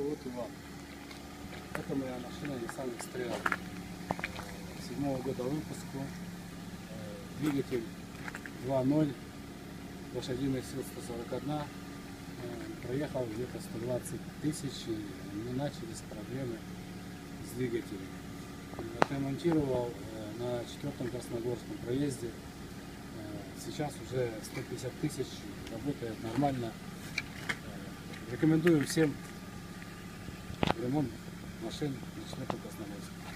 зовут Иван. Это моя машина Nissan X-Trail 7-го года выпуску. Двигатель 2.0, лошадиных сил 141. Проехал где-то 120 тысяч, и мы начались проблемы с двигателем. Отремонтировал на 4-м Красногорском проезде. Сейчас уже 150 тысяч, работает нормально. Рекомендуем всем ремонт машин на 4-м Красногорском.